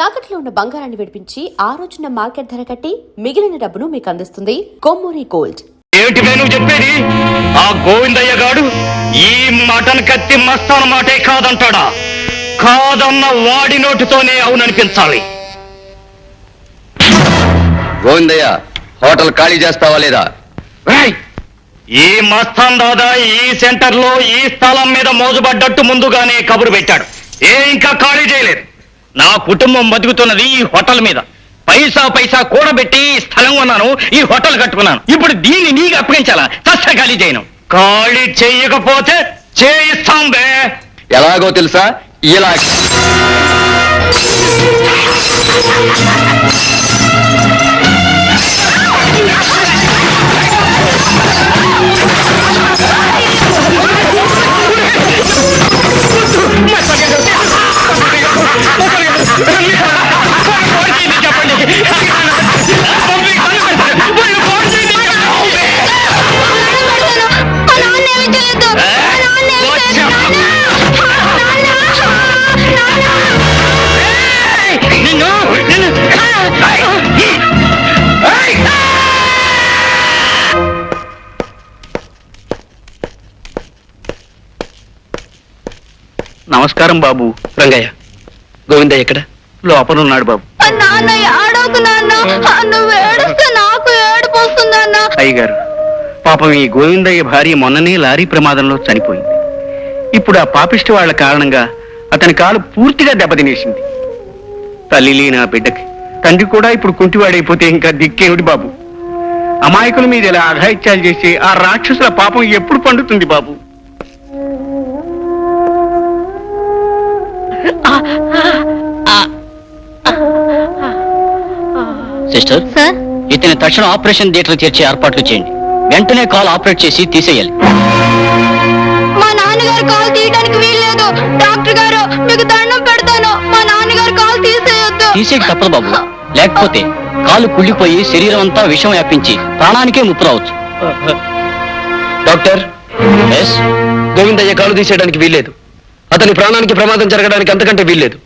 తాకట్లో ఉన్న బంగారాన్ని విడిపించి ఆ రోజున మార్కెట్ ధర కట్టి మిగిలిన డబ్బును మీకు అందిస్తుంది కొమ్మూరి గోల్డ్. ఏమిటి నేను చెప్పేది? ఆ గోవిందయ్య గాడు ఈ మటన్ కత్తి మస్తాన మాటే కాదంటాడా? కాదన్న వాడి నోటితోనే అవుననిపించాలి. గోవిందయ్య, హోటల్ ఖాళీ చేస్తావా లేదా? ఈ మస్తాన్ దాదా ఈ సెంటర్ లో ఈ స్థలం మీద మోజుపడ్డట్టు ముందుగానే కబురు పెట్టాడు. ఇంకా ఖాళీ చేయలేదు. నా కుటుంబం బతుకుతున్నది ఈ హోటల్ మీద. పైసా పైసా కూడబెట్టి ఈ స్థలం కొన్నాను, ఈ హోటల్ కట్టుకున్నాను. ఇప్పుడు దీన్ని నీకు అప్పగించాలా? చస్త ఖాళీ చేయను. ఖాళీ చెయ్యకపోతే చేయిస్తాం బే. ఎలాగో తెలుసా? ఇలా నమస్కారం బాబు. రంగయ్య, గోవిందయ్య ఎక్కడ? లోపల ఉన్నాడు బాబు. అయ్యగారు, పాపం ఈ గోవిందయ్య భార్య మొన్ననే లారీ ప్రమాదంలో చనిపోయింది. ఇప్పుడు ఆ పాపిష్టి వాళ్ల కారణంగా అతని కాలు పూర్తిగా దెబ్బతినేసింది. తల్లి లేని ఆ బిడ్డకి తండ్రి కూడా ఇప్పుడు కుంటివాడైపోతే ఇంకా దిక్కేమిటి బాబు? అమాయకుల మీద ఇలా అఘాయిత్యాలు చేసి ఆ రాక్షసుల పాపం ఎప్పుడు పండుతుంది బాబు? సిస్టర్, ఇతని తక్షణ ఆపరేషన్ థియేటర్ చేర్చే ఏర్పాట్లు చేయండి. వెంటనే కాల్ ఆపరేట్ చేసి తీసేయాలి. మా నాన్నగారు కాల్ తీయడానికి వీల్లేదు. డాక్టర్ గారు, మీకు దండం పెడతాను, మా నాన్నగారు కాల్ తీసేయొద్దు. తీసేకి తప్పదు బాబు, లేకపోతే కాలు కుళ్ళిపోయి శరీరం అంతా విషం వ్యాపించి ప్రాణానికే ముప్పు రావచ్చు. డాక్టర్, గోవిందయ్య కాలు తీసేయడానికి వీల్లేదు. అతని ప్రాణానికి ప్రమాదం జరగడానికి అంతకంటే వీల్లేదు.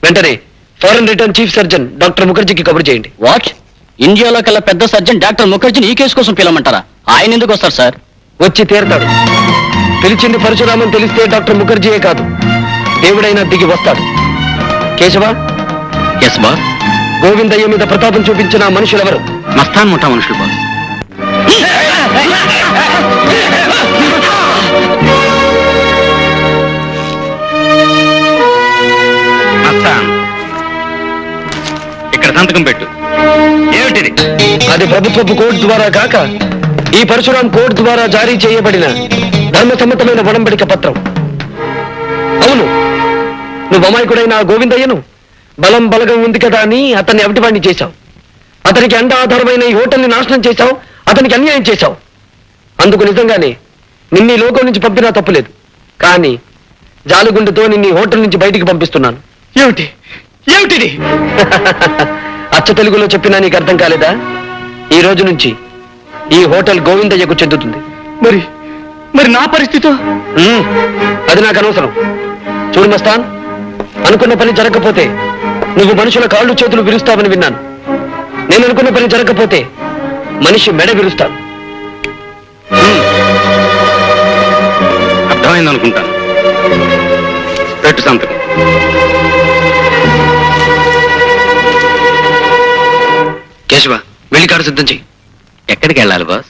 వెంటనే foreign return chief surgeon doctor ముఖర్జీకి కబురు చేయండి. వాట్? ఇండియాలో కల్లా పెద్ద సర్జన్ డాక్టర్ ముఖర్జీని ఈ కేసు కోసం పిలవమంటారా? ఆయన ఎందుకు వస్తారు సార్? వచ్చి తీరతాడు. పిలిచింది పరశురామని తెలిస్తే డాక్టర్ ముఖర్జీయే కాదు, దేవుడైనా దిగి వస్తాడు. Keshava, yes boss. గోవిందయ్య మీద ప్రతాపం చూపించిన మనుషులెవరు? మస్తాన్ ముఠా మనుషులు బాస్. ఇక్కడ సంతకం పెట్టు. ఏమిటిది? అది ప్రభుత్వపు కోర్టు ద్వారా కాక ఈ పరశురాం కోర్టు ద్వారా జారీ చేయబడిన ధర్మసమ్మతమైన ఒడంబడిక పత్రం. అవును, నువ్వు అమాయకుడైన ఆ గోవిందయ్యను బలం బలగం ఉంది కదా అని అతన్ని అవిటివాణ్ణి చేశావు. అతనికి అండ ఆధారమైన ఈ హోటల్ని నాశనం చేశావు. అతనికి అన్యాయం చేశావు. అందుకు నిజంగానే నిన్ను ఈ లోకం నుంచి పంపినా తప్పులేదు. కానీ జాలుగుండుతో నిన్ను హోటల్ నుంచి బయటికి పంపిస్తున్నాను. ఏమిటి ఏమిటిది? అచ్చ తెలుగులో చెప్పినా నీకు అర్థం కాలేదా? ఈ రోజు నుంచి ఈ హోటల్ గోవిందయ్యకు చెందుతుంది. మరి మరి నా పరిస్థితి? అది నాకు అనవసరం. చూడు మస్తాన్, అనుకున్న పని జరగకపోతే నువ్వు మనుషుల కాళ్ళు చేతులు విరుస్తావని విన్నాను. నేను అనుకున్న పని జరగకపోతే మనిషి మెడ విరుస్తాను. అర్థమైంది అనుకుంటాను. పెట్టు సంతకం. కేశవ, వెళ్ళి కారు సిద్ధం చెయ్యి. ఎక్కడికి వెళ్ళాలి బాస్?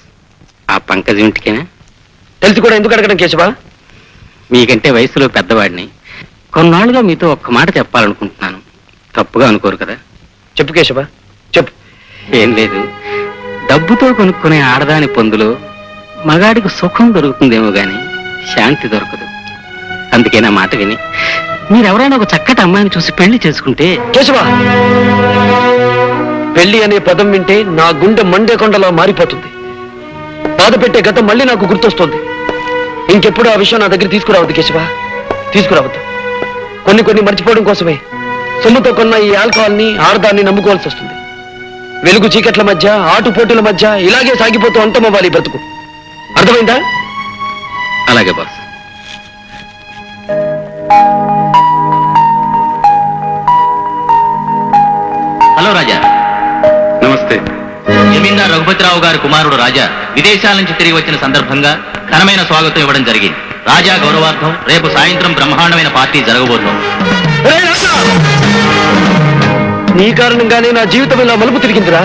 ఆ పంకజ్ ఇంటికేనా? తెలిసి కూడా ఎందుకు అడగడం కేశవ? మీకంటే వయసులో పెద్దవాడిని. కొన్నాళ్ళుగా మీతో ఒక్క మాట చెప్పాలనుకుంటున్నాను. తప్పుగా అనుకోరు కదా? చెప్పు కేశవ, చెప్పు. ఏం లేదు, డబ్బుతో కొనుక్కునే ఆడదాని పొందులో మగాడికి సుఖం దొరుకుతుందేమో గాని శాంతి దొరకదు. అందుకే నా మాట విని మీరెవరైనా ఒక చక్కటి అమ్మాయిని చూసి పెళ్లి చేసుకుంటే. కేశవ, పెళ్లి అనే పదం వింటే నా గుండె మండే కొండలా మారిపోతుంది. బాధ పెట్టే గతం మళ్ళీ నాకు గుర్తొస్తుంది. ఇంకెప్పుడు ఆ విషయం నా దగ్గర తీసుకురావద్దు కేశవ, తీసుకురావద్దు. కొన్ని మర్చిపోవడం కోసమే సొమ్ముతో కొన్న ఈ ఆల్కహాల్ని, ఆడదాన్ని నమ్ముకోవాల్సి వస్తుంది. వెలుగు చీకట్ల మధ్య, ఆటుపోటుల మధ్య ఇలాగే సాగిపోతూ అంతమవ్వాలి బ్రతుకు. అర్థమైందా? అలాగే బాస్. హలో రాజా. నమస్తే. జమీందార్ రఘుపతిరావు గారి కుమారుడు రాజా విదేశాల నుంచి తిరిగి వచ్చిన సందర్భంగా ఘనమైన స్వాగతం ఇవ్వడం జరిగింది. రాజా గౌరవార్థం రేపు సాయంత్రం బ్రహ్మాండమైన పార్టీ జరగబోతోంది. నీ కారణంగానే నా జీవితం ఇలా మలుపు తిరిగిందిరా.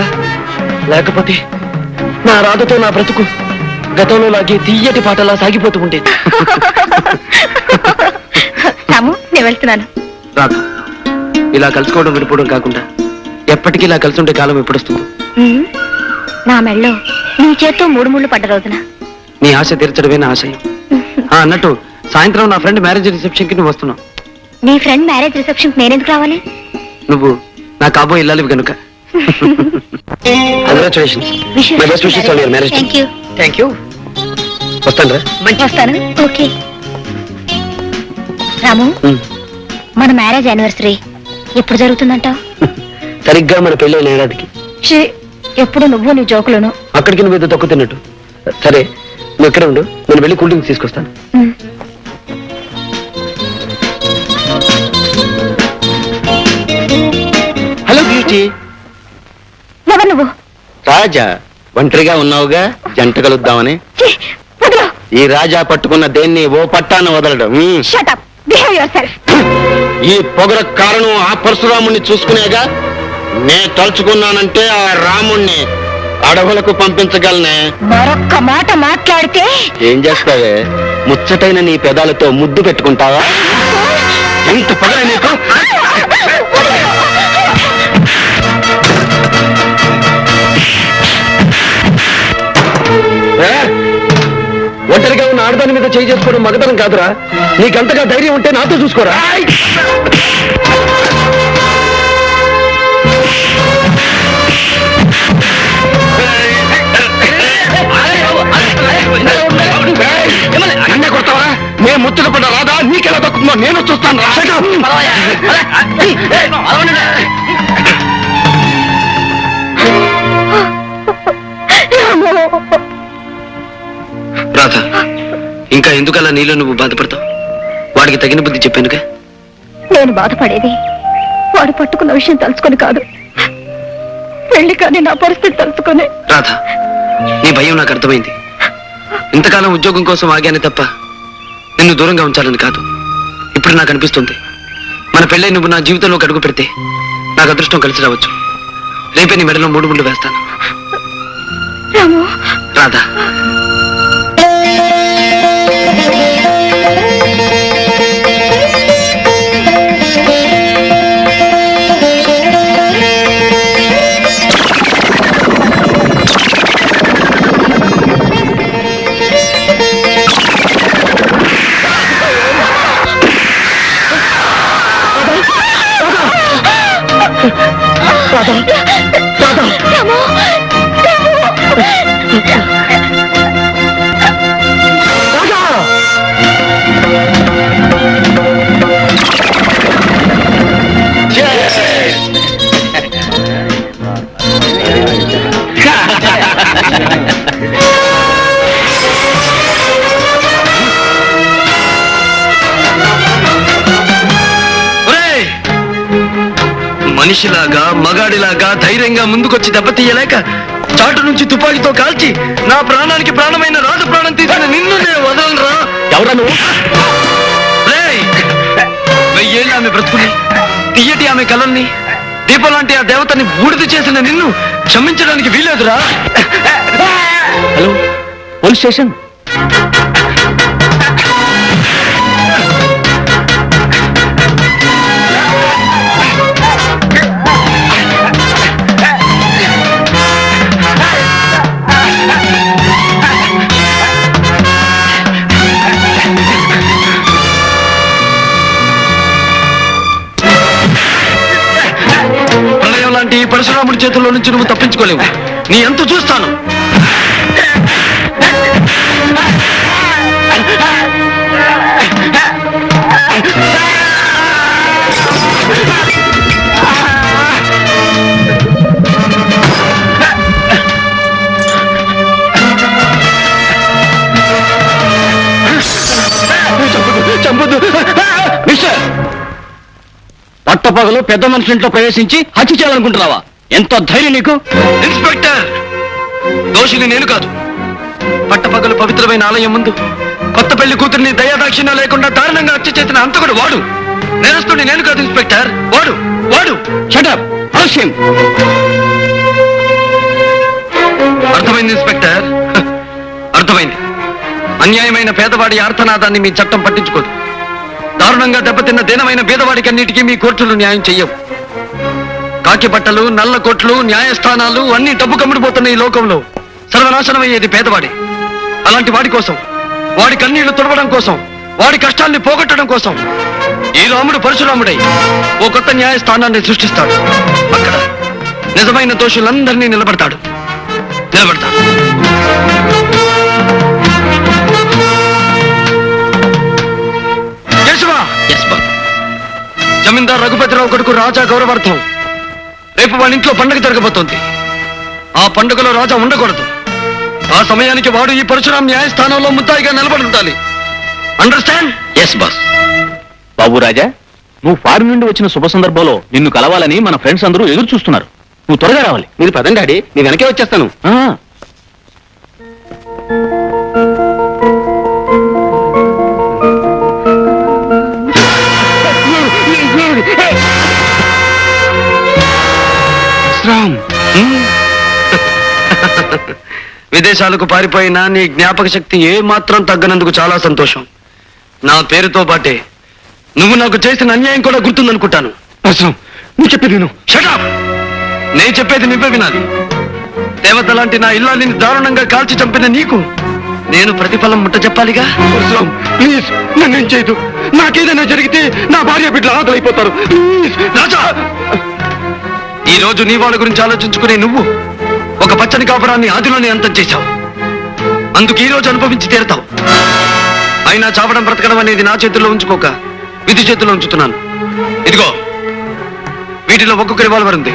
లేకపోతే నా రాధతో నా బ్రతుకు గతంలో లాగే తీయటి పాటలా సాగిపోతూ ఉండేది. రాము, నేను వెళ్తున్నాను. రాధ, ఇలా కలుసుకోవడం విడిపోవడం కాకుండా ఎప్పటికీ ఇలా కలిసి ఉండే కాలం ఎప్పుడొస్తుంది? నా మెళ్ళో నీ చేత్తో 3 ముళ్ళు పడ్డ రోజున. నీ ఆశ తీర్చడమే నా ఆశయం. అన్నట్టు సాయంత్రం నా ఫ్రెండ్ మ్యారేజ్ రిసెప్షన్ కి నువ్వు వస్తున్నావు. నీ ఫ్రెండ్ మ్యారేజ్ రిసెప్షన్ నేనెందుకు రావాలి? నువ్వు నా కాబోయే ఇల్లాలివి కనుక. Congratulations. My best wishes on your marriage. Thank you. వస్తాను రా. వస్తాను. ఓకే. రాము, మన మ్యారేజ్ యానివర్సరీ ఎప్పుడు జరుగుతుందంటావు? సరిగ్గా మన పెళ్ళైన ఏడాదికి. ఎప్పుడు నువ్వు నీ జోకులను. అక్కడికి నువ్వు ఏదో తక్కువ తిన్నట్టు. సరే, నువ్వు ఎక్కడ ఉండు, నేను వెళ్ళి కూల్ డ్రింక్స్ తీసుకొస్తాను. Hello beauty. ఎవరు నువ్వు? రాజా, ఒంటరిగా ఉన్నావుగా, జంట కలుద్దామని. ఛీ, వదిలు. ఈ రాజా పట్టుకున్న దేన్ని ఓ పట్టాన వదలడం. Shut up. Behave yourself. ఈ పొగర కారణం ఆ పరశురాముణ్ణి చూసుకునేగా. నే తలుచుకున్నానంటే ఆ రాముణ్ణి అడవులకు పంపించగలనే. మరొక్క మాట మాట్లాడితే ఏం చేస్తావే? ముచ్చటైన నీ పెదాలతో ముద్దు పెట్టుకుంటావా? ఎంత పొగర నీకు? ఒంటరిగా ఉన్న ఆడదాని మీద చేయి చేసుకోవడం మగతనం కాదురా. నీకంతగా ధైర్యం ఉంటే నాతో చూసుకోరా. అన్నీ కొడతావా? నేను ముచ్చట పడ్డ రాదా నీకెలా దక్కుందో నేను చూస్తాను రా. రాధ, ఇంకా ఎందుకలా నీలో నువ్వు బాధపడతావు? వాడికి తగిన బుద్ధి చెప్పానుగా. నేను బాధపడేది వాడు పట్టుకున్న విషయం తలుచుకొని కాదు, పెళ్లి కానీ నా పరిస్థితి తలుచుకొని. రాధ, నీ భయం నాకు అర్థమైంది. ఇంతకాలం ఉద్యోగం కోసం ఆగానే తప్ప నిన్ను దూరంగా ఉంచాలని కాదు. ఇప్పుడు నాకు అనిపిస్తుంది, మన పెళ్ళై నువ్వు నా జీవితంలోకి అడుగు పెడితే నాకు అదృష్టం కలిసి రావచ్చు. రేపే నీ మెడలో 3 ముళ్ళు వేస్తాను. రాము, రాధ, మనిషిలాగా మగాడిలాగా ధైర్యంగా ముందుకొచ్చి దెబ్బతీయలేక చాటు నుంచి తుపాకీతో కాల్చి నా ప్రాణానికి ప్రాణమైన రాజ ప్రాణం తీసిన నిన్ను నేను వదలరా. ఎవరా నువ్వు? 1000 ఏళ్ళు ఆమె బ్రతుకుని, తీయటి ఆమె కలల్ని, దీపం లాంటి ఆ దేవతని బూడిద చేసిన నిన్ను క్షమించడానికి వీలేదురా. Hello, police station. ప్రళయం లాంటి ఈ పరశురాముడి చేతుల్లో నుంచి నువ్వు తప్పించుకోలేవు. నీ ఎంత చూస్తాను. చంపదు. మిస్టర్, పట్టపగలు పెద్ద మనిషి ఇంట్లో ప్రవేశించి హత్య చేయాలనుకుంటున్నావా? ఎంతో ధైర్యం నీకు? ఇన్స్పెక్టర్, దోషిని నేను కాదు. పట్టపగలు పవిత్రమైన ఆలయం ముందు కొత్త పెళ్లి కూతురిని దయాదాక్షిణ్యం లేకుండా దారుణంగా హత్య చేసిన అంతకుడు వాడు. నేరస్తుడిని నేను కాదు ఇన్స్పెక్టర్, వాడు వాడు. షటప్! అవశ్యం. అర్థమైంది ఇన్స్పెక్టర్, అర్థమైంది. అన్యాయమైన పేదవాడి ఆర్తనాదాన్ని మీ చట్టం పట్టించుకోదు. దారుణంగా దెబ్బతిన్న దీనమైన పేదవాడికి అన్నిటికీ మీ కోర్టులు న్యాయం చెయ్యవు. కాకి బట్టలు, నల్ల కోట్లు, న్యాయస్థానాలు అన్ని డబ్బు కమ్ముడిపోతున్న ఈ లోకంలో సర్వనాశనమయ్యేది పేదవాడి. అలాంటి వాడి కోసం, వాడి కన్నీళ్లు తుడవడం కోసం, వాడి కష్టాల్ని పోగొట్టడం కోసం ఈ రాముడు పరశురాముడై ఓ కొత్త న్యాయస్థానాన్ని సృష్టిస్తాడు. అక్కడ నిజమైన దోషులందరినీ నిలబడతాడు. కేశవా, జమీందార్ రఘుపతిరావు కొడుకు రాజా గౌరవార్థం రేపు వాళ్ళ ఇంట్లో పండుగ జరగబోతోంది. ఆ పండుగలో రాజా ఉండకూడదు. ఆ సమయానికి వాడు ఈ పరశురాం న్యాయస్థానంలో ముద్దాయిగా నిలబడి ఉండాలి. Understand? Yes boss. Babu Raja, నువ్వు ఫారిన్ నుండి వచ్చిన శుభ సందర్భంలో నిన్ను కలవాలని మన ఫ్రెండ్స్ అందరూ ఎదురు చూస్తున్నారు. నువ్వు త్వరగా రావాలి. మీరు పదండి డాడీ, నేను వెనకే వచ్చేస్తాను. విదేశాలకు పారిపోయినా నీ జ్ఞాపక శక్తి ఏ మాత్రం తగ్గనందుకు చాలా సంతోషం. నా పేరుతో పాటే నువ్వు నాకు చేసిన అన్యాయం కూడా గుర్తుందనుకుంటాను. నువ్వు చెప్పేది నేను. Shut up! నేను చెప్పేది నువ్వే వినాలి. దేవత లాంటి నా ఇల్లాలిని దారుణంగా కాల్చి చంపిన నీకు నేను ప్రతిఫలం ముట్ట చెప్పాలిగా. ప్లీజ్ నన్నేం చేయదు. నాకేదైనా జరిగితే నా భార్య బిడ్డలు ఆకలైపోతారు. ప్లీజ్ రాజా, ఈ రోజు నీ వాళ్ళ గురించి ఆలోచించుకునే నువ్వు ఒక పచ్చని కాపురాన్ని ఆదిలోనే అంతం చేశావు. అందుకు ఈ రోజు అనుభవించి తీరుతావు. అయినా చావడం బ్రతకడం అనేది నా చేతుల్లో ఉంచుకోక విధి చేతుల్లో ఉంచుతున్నాను. ఇదిగో, వీటిలో ఒక్కొక్క రివాల్వర్ ఉంది.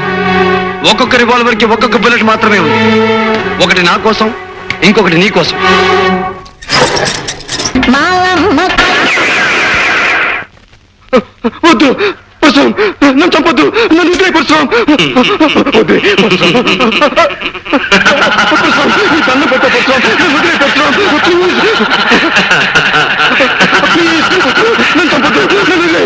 ఒక్కొక్క రివాల్వర్ కి ఒక్కొక్క బుల్లెట్ మాత్రమే ఉంది. ఒకటి నా కోసం, ఇంకొకటి నీ కోసం. వద్దు పరశురాం, నన్ను చంపొద్దు. నన్ను వదిలే పరశురాం. వదిలే పరశురాం. పరశురాం, నీ దండం పెట్ట పరశురాం. నన్ను వదిలే పరశురాం. ప్లీజ్ నన్ను చంపొద్దు. నన్ను వదిలే.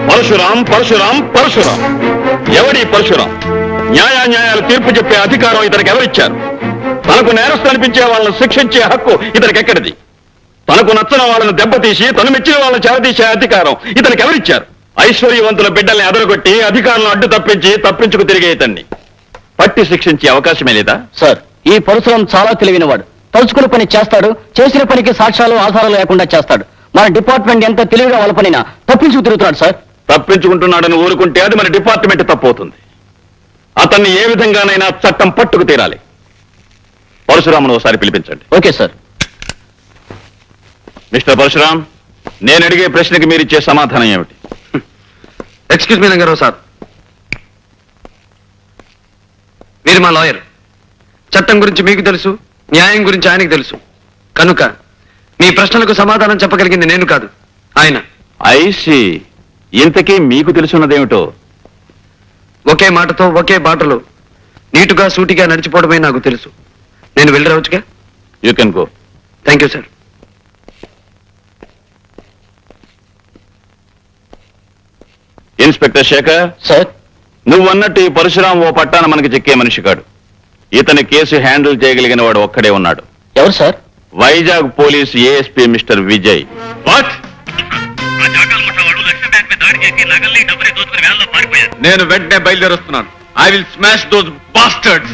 పరశురాం పరశురాం పరశురాం. ఎవడి పరశురాం? న్యాయాన్యాయాలు తీర్పు చెప్పే అధికారం ఇతనికి ఎవరిచ్చారు? తనకు నేరస్తు అనిపించే వాళ్ళను శిక్షించే హక్కు ఇతనికి ఎక్కడిది? తనకు నచ్చిన వాళ్ళను దెబ్బతీసి తను మెచ్చిన వాళ్ళని చేరదీసే అధికారం ఇతనికి ఎవరిచ్చారు? ఐశ్వర్యవంతుల బిడ్డల్ని అదరగొట్టి అధికారులను అడ్డు తప్పించుకు తిరిగే ఇతన్ని పట్టి శిక్షించే అవకాశమే లేదా? సార్, ఈ పరశురాం చాలా తెలివినవాడు. తలుచుకున్న పని చేస్తాడు. చేసిన పనికి సాక్ష్యాలు ఆధారాలు లేకుండా చేస్తాడు. మన డిపార్ట్మెంట్ ఎంత తెలివిగా వలపనినా తప్పించుకు తిరుగుతున్నాడు సార్. తప్పించుకుంటున్నాడని ఊరుకుంటే అది మన డిపార్ట్మెంట్ తప్పవుతుంది. అతన్ని ఏ విధంగానైనా చట్టం పట్టుకు తీరాలి. పరశురామును ఒకసారి పిలిపించండి. Okay sir. మిస్టర్ పరశురాం, నేను అడిగే ప్రశ్నకి మీరిచ్చే సమాధానం ఏమిటి? ఎక్స్క్యూజ్ మీ రంగారావు సార్, మీరు మా లాయర్. చట్టం గురించి మీకు తెలుసు, న్యాయం గురించి ఆయనకు తెలుసు. కనుక మీ ప్రశ్నలకు సమాధానం చెప్పగలిగింది నేను కాదు, ఆయన. ఐసి, ఇంతకీ మీకు తెలుసున్నదేమిటో? ఒకే మాటతో ఒకే బాటలో నీటుగా సూటిగా నడిచిపోవడమే నాకు తెలుసు. నేను వెళ్ళి రావచ్చుగా? You can go. Thank you sir. Inspector Shekhar sir, నువ్వన్నట్టు ఈ పరశురాం ఓ పట్టాన మనకి చెక్కే మనిషి కాడు. ఇతని కేసు హ్యాండిల్ చేయగలిగిన వాడు ఒక్కడే ఉన్నాడు. ఎవరు sir? Vizag police ASP mister Vijay. నేను వెంటనే బయలుదేరుస్తున్నాను. I will smash those bastards.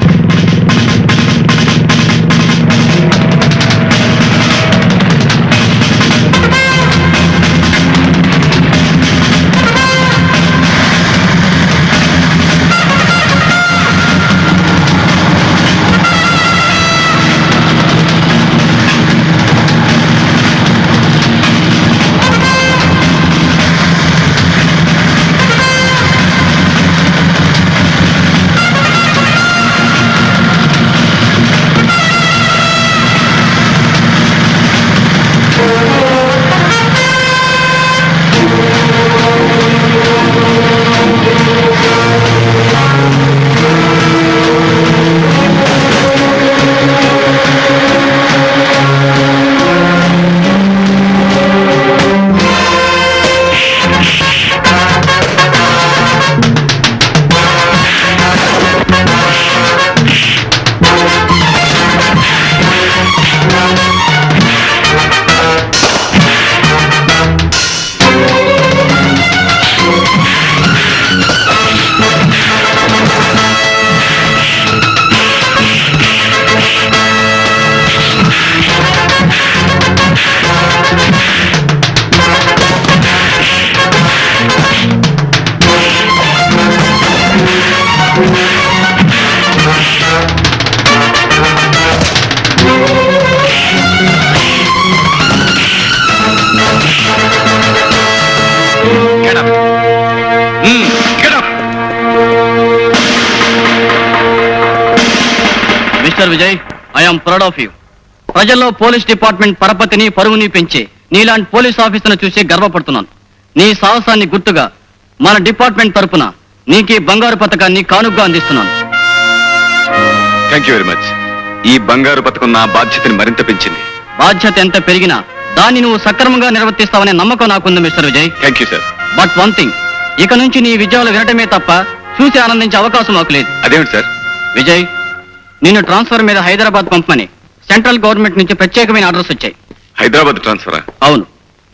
Mister Vijay, I'm proud of you. ప్రజల్లో పోలీస్ డిపార్ట్మెంట్ పరపతిని పరువుని పెంచి నీలాంటి పోలీస్ ఆఫీసర్ను చూసి గర్వపడుతున్నాను. నీ సాహసాన్ని గుర్తుగా మన డిపార్ట్మెంట్ తరపున నీకు ఈ బంగారు పథకాన్ని కానుగ్గా అందిస్తున్నాను. Thank you very much. ఈ బంగారు పథకం నా బాధ్యతని మరింత పెంచింది. బాధ్యత ఎంత పెరిగినా దాన్ని నువ్వు సక్రమంగా నిర్వర్తిస్తావనే నమ్మకం నాకుంది mister Vijay. Thank you sir. But one thing, ఇక నుంచి నీ విజయాలు వినటమే తప్ప చూసి ఆనందించే అవకాశం మాకు లేదు. అదేమిటి సార్? విజయ్, నిన్ను ట్రాన్స్ఫర్ మీద హైదరాబాద్ పంపమని సెంట్రల్ గవర్నమెంట్ నుంచి ప్రత్యేకమైన ఆర్డర్స్ వచ్చాయి. హైదరాబాద్ ట్రాన్స్ఫరా? అవును,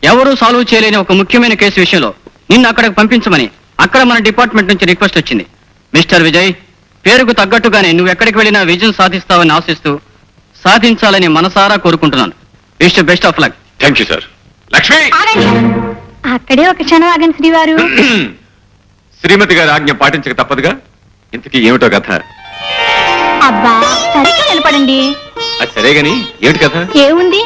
ఎవరూ సాల్వ్ చేయలేని ఒక ముఖ్యమైన కేసు విషయంలో నిన్ను అక్కడికి పంపించమని అక్కడ మన డిపార్ట్మెంట్ నుంచి రిక్వెస్ట్ వచ్చింది. మిస్టర్ విజయ్, పేరుకు తగ్గట్టుగానే నువ్వు ఎక్కడికి వెళ్ళినా విజయం సాధిస్తావని ఆశిస్తూ సాధించాలని మనసారా కోరుకుంటున్నాను. Wish best of luck. Thank you sir. Lakshmi! ఆగండి. అక్కడే ఒక క్షణం ఆగండి శ్రీవారు. శ్రీమతి గారి ఆజ్ఞ పాటించక తప్పదుగా. ఇంతకీ ఏమిటో కథ? అబ్బా సరిగ్గా నిలబడండి. అది సరే గాని ఏమిటి కథ? ఏముంది,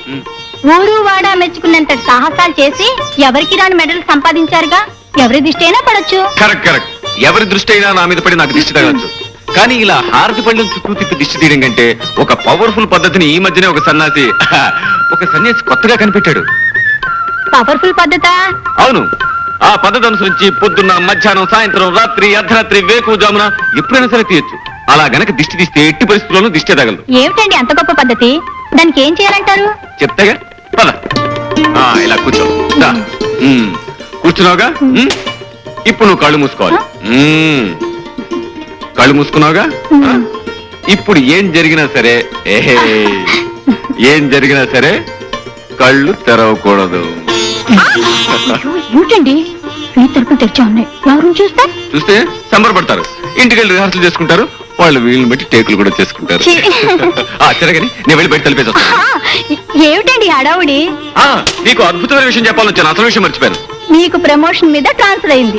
ఊరు వాడ మెచ్చుకున్నంత సాహసాలు చేసి ఎవరికి రాని మెడల్ సంపాదించారుగా. ఎవరి దిష్టి అయినా పడొచ్చు. Correct correct. ఎవరి దృష్టి అయినా నా మీద పడి నాకు దిష్టి తగలచ్చు. కానీ ఇలా హారతి పళ్ళం చుట్టూ తిప్పి దిష్టి తీయడం కంటే ఒక పవర్ఫుల్ పద్ధతిని ఈ మధ్యనే ఒక సన్యాసి కొత్తగా కనిపెట్టాడు. పవర్ఫుల్ పద్ధత? అవును, ఆ పద్ధతి అనుసరించి పొద్దున్న, మధ్యాహ్నం, సాయంత్రం, రాత్రి, అర్ధరాత్రి, వేకువజామున ఎప్పుడైనా సరే తీయొచ్చు. అలా గనక దిష్టి తీస్తే ఎట్టి పరిస్థితుల్లోనూ దిష్టి తగలదు. ఏమిటండి అంత గొప్ప పద్ధతి? దానికి ఏం చేయాలంటారు? చెప్తాగా, పద. ఇలా కూర్చో. దా. కూర్చున్నావుగా, ఇప్పుడు నువ్వు కళ్ళు మూసుకోవాలి. కళ్ళు మూసుకున్నావుగా. ఇప్పుడు ఏం జరిగినా సరే కళ్ళు తెరవకూడదు. ఏమిటండి ఈ తలుపులు తెరిచా ఉన్నాయి, ఎవరు చూస్తే సంబరపడతారు. ఇంటికి వెళ్ళి రిహార్సల్ చేసుకుంటారు. వాళ్ళు వీళ్ళని బట్టి టేకులు కూడా చేసుకుంటారు. సరేగాని నేను వెళ్ళి బయట తలిపేసి వస్తాను. ఏమిటండి హడావుడి? నీకు అద్భుతమైన విషయం చెప్పాలని వచ్చాను. అసలు విషయం మర్చిపోయాను. మీకు ప్రమోషన్ మీద ట్రాన్స్ఫర్ అయింది.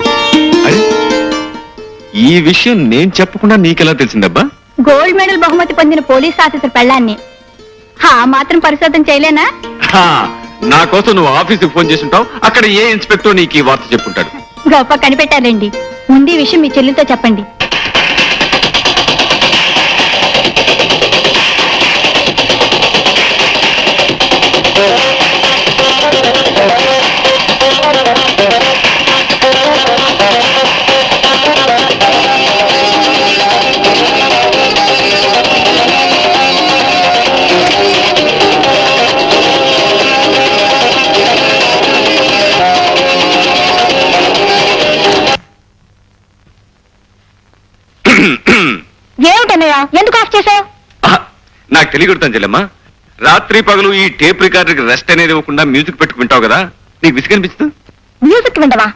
ఈ విషయం నేను చెప్పకుండా నీకెలా తెలిసిందబ్బా? గోల్డ్ మెడల్ బహుమతి పొందిన పోలీస్ ఆఫీసర్ పెళ్ళాన్ని ఆ మాత్రం పరిశోధన చేయలేనా? నా కోసం నువ్వు ఆఫీసుకు ఫోన్ చేసి ఉంటావు. అక్కడ ఏ ఇన్స్పెక్టర్ నీకు ఈ వార్త చెప్పుంటాడు. గొప్ప కనిపెట్టారండి. ముందు ఈ విషయం మీ చెల్లితో చెప్పండి. ఏమిటన్నయ్య, ఎందుకు ఆఫ్ చేసావు? నాకు తెలియకూడతాను చెల్లెమ్మా. రాత్రి పగలు ఈ టేప్ రికార్డర్కి రెస్ట్ అనేది ఇవ్వకుండా మ్యూజిక్ పెట్టుకుంటావు కదా, నీకు విసిగనిపిస్తుంది? మ్యూజిక్ వింటవా?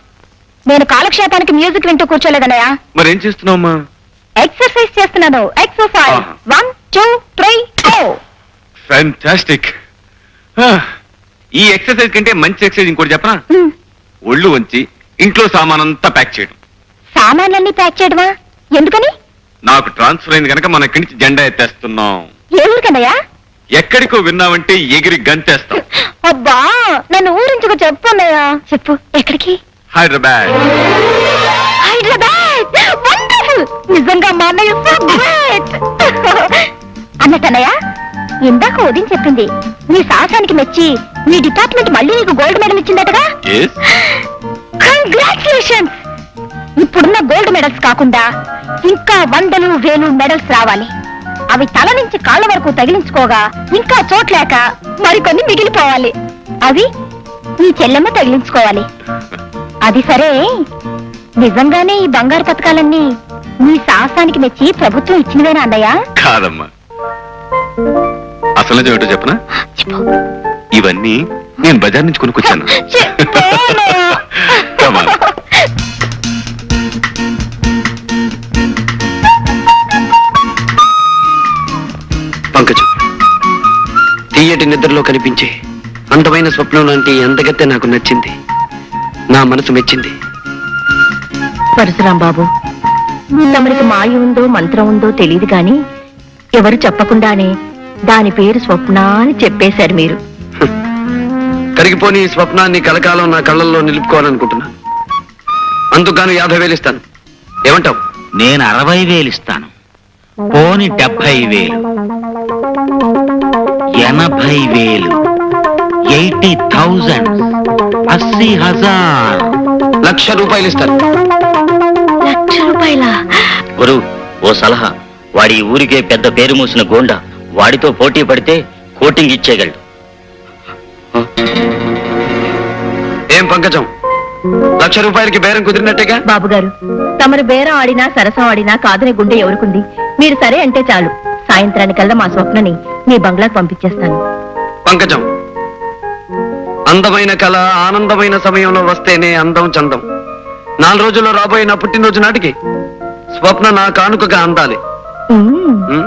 నేను కాలక్షేపానికి మ్యూజిక్ వింటూ కూర్చోలేదన్నయ్య. మరేం చేస్తున్నావమ్మా? ఎక్సర్సైజ్ చేస్తున్నాను. Exercise 1 2 3 go. ఫ్యాంటాస్టిక్. ఈ ఎక్సర్సైజ్ కంటే మంచి ఎక్సర్సైజ్ ఇంకోటి చెప్పనా? ఒళ్ళు వంచి ఇంట్లో సామానంతా ప్యాక్ చేయడం. సామాన్లన్నీ ప్యాక్ చేయడమా? ఎందుకని? నాకు ట్రాన్స్ఫర్ అయింది కనుక మన ఇక్కడి నుంచి జెండా ఎత్తేస్తున్నాం. ఏ ఊరికన్నయ్యా? ఎక్కడికో విన్నావంటే ఎగిరి గంతేస్తాం. అబ్బా నన్ను ఊరించుకు చెప్పు అన్నయ్య. చెప్పు, ఎక్కడికి? హైదరాబాద్. హైదరాబాద్ వండర్ఫుల్. నిజంగా మా అన్నయ్య సో గ్రేట్. అన్నట్టన్నయ్య, ఇందాక ఉదయం చెప్పింది నీ సాహసానికి మెచ్చి మీ డిపార్ట్మెంట్ మళ్ళీ నీకు గోల్డ్ మెడల్ ఇచ్చిందటగా? కంగ్రాచులేషన్స్. ఇప్పుడున్న గోల్డ్ మెడల్స్ కాకుండా ఇంకా 100 1000 మెడల్స్ రావాలి. అవి తల నుంచి కాళ్ళ వరకు తగిలించుకోగా ఇంకా చోట్లేక మరికొన్ని మిగిలిపోవాలి. అవి నీ చెల్లెమ్మ తగిలించుకోవాలి. అది సరే, నిజంగానే ఈ బంగారు పథకాలన్నీ నీ సాహసానికి మెచ్చి ప్రభుత్వం ఇచ్చినవేనా అన్నయ్య? కాదమ్మా, అసలు ఏమిటో చెప్పనా? ఇవన్నీ నేను బజార్ నుంచి కొనుక్కొచ్చాను. పంకజం, తీయటి నిద్రలో కనిపించే అందమైన స్వప్నం లాంటి అందగత్తె నాకు నచ్చింది. నా మనసు మెచ్చింది. పరశురాం బాబు, తమరికి మాయ ఉందో మంత్రం ఉందో తెలియదు గాని ఎవరు చెప్పకుండానే దాని పేరు స్వప్న అని చెప్పేశారు మీరు. కరిగిపోని ఈ స్వప్నాన్ని కలకాలం నా కళ్ళల్లో నిలుపుకోవాలనుకుంటున్నాను. అందుకు గాను 50,000 ఇస్తాను. ఏమంటావు? నేను 60,000 ఇస్తాను. పోని 70,000. 80,000, 80,000, 80,000. ₹1,00,000 ఇస్తారు. ₹1,00,000 గురు, ఓ సలహా. వాడి ఈ ఊరికే పెద్ద పేరు మూసిన గోండా. వాడితో పోటీ పడితే కోటింగ్ ఇచ్చేయగలడు. ఏం పంకజం, ₹1,00,000 బేరం కుదిరినట్టేగా? బాబు గారు, తమరు బేరం ఆడినా సరసం ఆడినా కాదని గుండె ఎవరుకుంది? మీరు సరే అంటే చాలు, సాయంత్రానికల్లా మా స్వప్నని మీ బంగ్లాకు పంపించేస్తాను. పంకజం, అందమైన కళ ఆనందమైన సమయంలో వస్తేనే అందం చందం. 4 రోజుల్లో రాబోయే నా పుట్టినరోజు నాటికి స్వప్న నా కానుకగా అందాలి. మ్మ్. ఉం?